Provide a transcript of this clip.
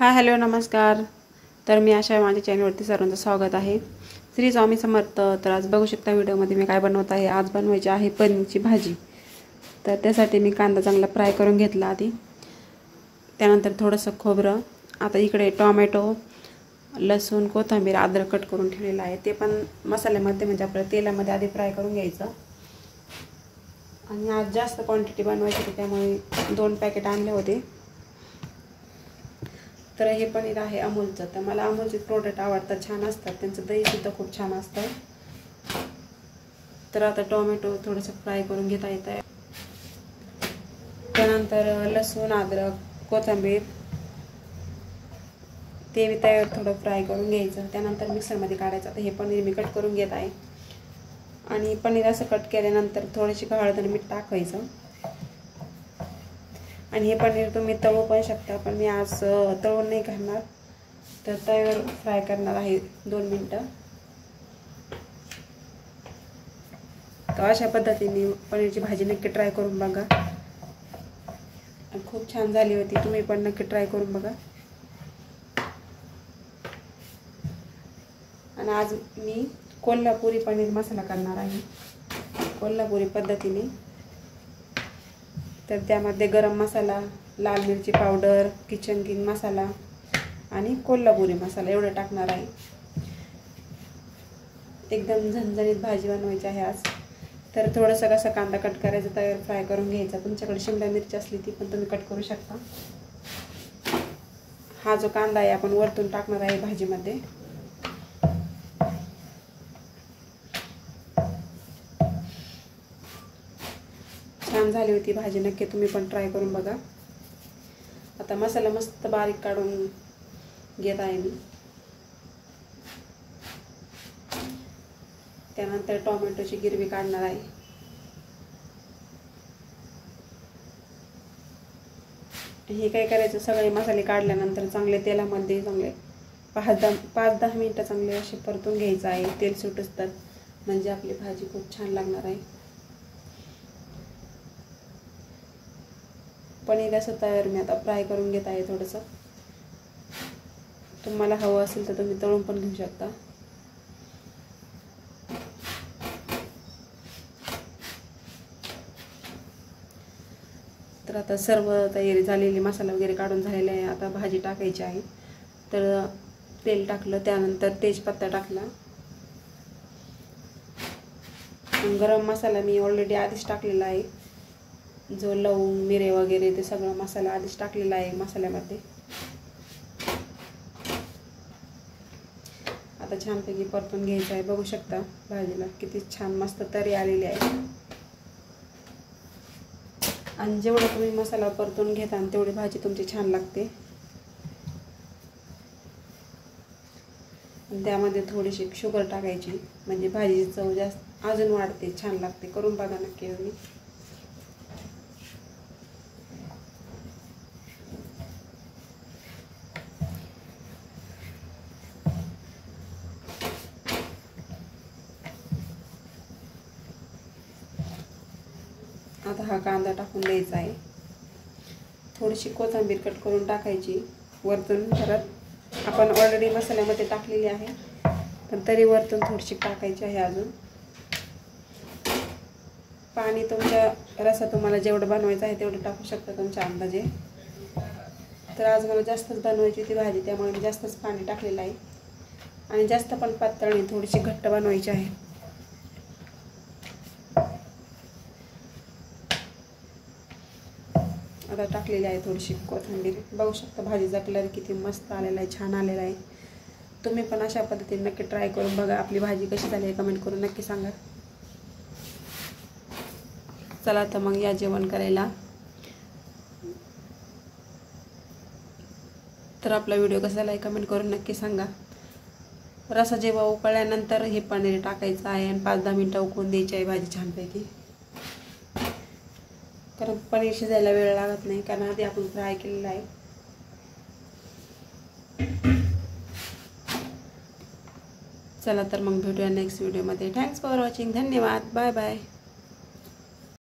Hi hello नमस्कार। तर मी आशा आहे माझ्या चॅनलवरती सर्वांचं स्वागत आहे। श्री स्वामी समर्थ। तर आज बघू शकता व्हिडिओमध्ये मी काय बनवत आहे। आज बनवायची आहे पनीरची भाजी। तर त्यासाठी मी कांदा चांगला फ्राय करून घेतला आधी, त्यानंतर थोडंसं खोबरं, आता इकडे टोमॅटो, लसूण, कोथिंबीर, अद्रक कट करून ठेवलेलं आहे। ते पण मसाल्यामध्ये म्हणजे आपल्या तेलामध्ये आधी फ्राय करून घ्यायचं। आणि आज जास्त क्वांटिटी बनवायची होती त्यामुळे 2 पॅकेट आणले होते। तर हे पनीर आहे अमूलचं। तर मला अमूलचे प्रोडक्ट आवडतात, छान असतात, त्यांचं दही सुद्धा खूप छान असतं। तर आता टोमॅटो थोडंसं फ्राय करून घेता येतं आहे। त्यानंतर लसूण, अद्रक, कोथिंबीर ते मी तयार थोडं फ्राय करून घ्यायचं। त्यानंतर मिक्सरमध्ये काढायचं। आता हे पनीर मी कट करून घेत आहे आणि पनीर असं कट केल्यानंतर थोडीशी हळद आणि मीठ टाकायचं। आणि हे पनीर तुम्ही तळू पण शकता, पण मी आज तळून नाही करणार, तर तव्यावर फ्राय करणार आहे 2 मिनिटं। तर अशा पद्धतीने पनीरची भाजी नक्की ट्राय करून बघा, खूप छान झाली होती। तुम्ही पण नक्की ट्राय करून बघा। आणि आज मी कोल्हापुरी पनीर मसाला करणार आहे, कोल्हापुरी पद्धतीने। तर त्यामध्ये गरम मसाला, लाल मिरची पावडर, किचन किंग मसाला आणि कोल्हापुरी मसाला एवढं टाकणार आहे। एकदम झणझणीत भाजी बनवायची आहे आज। तर थोडंसं कसं कांदा कट करायचा, तव्यावर फ्राय करून घ्यायचा। तुमच्याकडे शिमला मिरची असली ती पण तुम्ही कट करू शकता। हा जो कांदा आहे आपण वरतून टाकणार आहे भाजीमध्ये। छान झाली होती भाजी, नक्की तुम्ही पण ट्राय करून बघा। आता मसाला मस्त बारीक काढून घेत आहे मी। त्यानंतर टोमॅटोची गिरवी काढणार आहे। हे काय करायचं, सगळे मसाले काढल्यानंतर चांगले तेलामध्ये चांगले 5-10 मिनिटं चांगले असे परतून घ्यायचं आहे। तेल सुटतात म्हणजे आपली भाजी खूप छान लागणार आहे। पनीर असं तयार मी आता फ्राय करून घेत आहे थोडंसं। तुम्हाला हवं असेल तर तुम्ही तळून पण घेऊ शकता। तर आता सर्व तयारी झालेली, मसाला वगैरे काढून झालेला आहे। आता भाजी टाकायची आहे। तर तेल टाकलं, त्यानंतर तेजपत्ता टाकला, गरम मसाला मी ऑलरेडी आधीच टाकलेला आहे, जो लवंग, मिरे वगैरे ते सगळं मसाला आधीच टाकलेला आहे मसाल्यामध्ये। आता छानपैकी परतून घ्यायचं आहे। बघू शकता भाजीला किती छान मस्त तरी आलेली आहे। आणि जेवढा तुम्ही मसाला परतून घेता तेवढी भाजी तुमची छान लागते। आणि त्यामध्ये थोडीशी शुगर टाकायची म्हणजे भाजीची चव जास्त अजून वाढते, छान लागते। करून बघा नक्की तुम्ही। आता हा कांदा टाकून द्यायचा आहे। थोडीशी कोथिंबीर कट करून टाकायची वरतून। परत आपण ऑलरेडी मसाल्यामध्ये टाकलेली आहे, पण तरी वरतून थोडीशी टाकायची आहे अजून। पाणी तुमच्या रसा तुम्हाला जेवढं बनवायचं आहे तेवढं टाकू शकता तुमच्या अंदाजे। तर आज मला जास्तच बनवायची होती भाजी, त्यामुळे मी जास्तच पाणी टाकलेलं आहे। आणि जास्त पण पातळ नाही, थोडीशी घट्ट बनवायची आहे। आता टाकलेली आहे थोडीशी कोथिंबीर। बघू शकता भाजीचा कलर किती मस्त आलेला आहे, छान आलेला आहे। तुम्ही पण अशा पद्धतीने नक्की ट्राय करून बघा। आपली भाजी कशी झाली आहे कमेंट करून नक्की सांगा। चला तर मग या जेवण करायला। तर आपला व्हिडिओ कसा झाला आहे कमेंट करून नक्की सांगा। रसा जेव्हा उकळल्यानंतर हे पनीर टाकायचं आहे आणि 5-10 मिनिटं उकळून द्यायची आहे भाजी छानपैकी। कारण पनीर शिजायला वेळ लागत नाही, कारण आधी आपण फ्राय केलेलं आहे। चला तर मग भेटूया नेक्स्ट व्हिडिओमध्ये। Thanks for watching. धन्यवाद। Bye bye.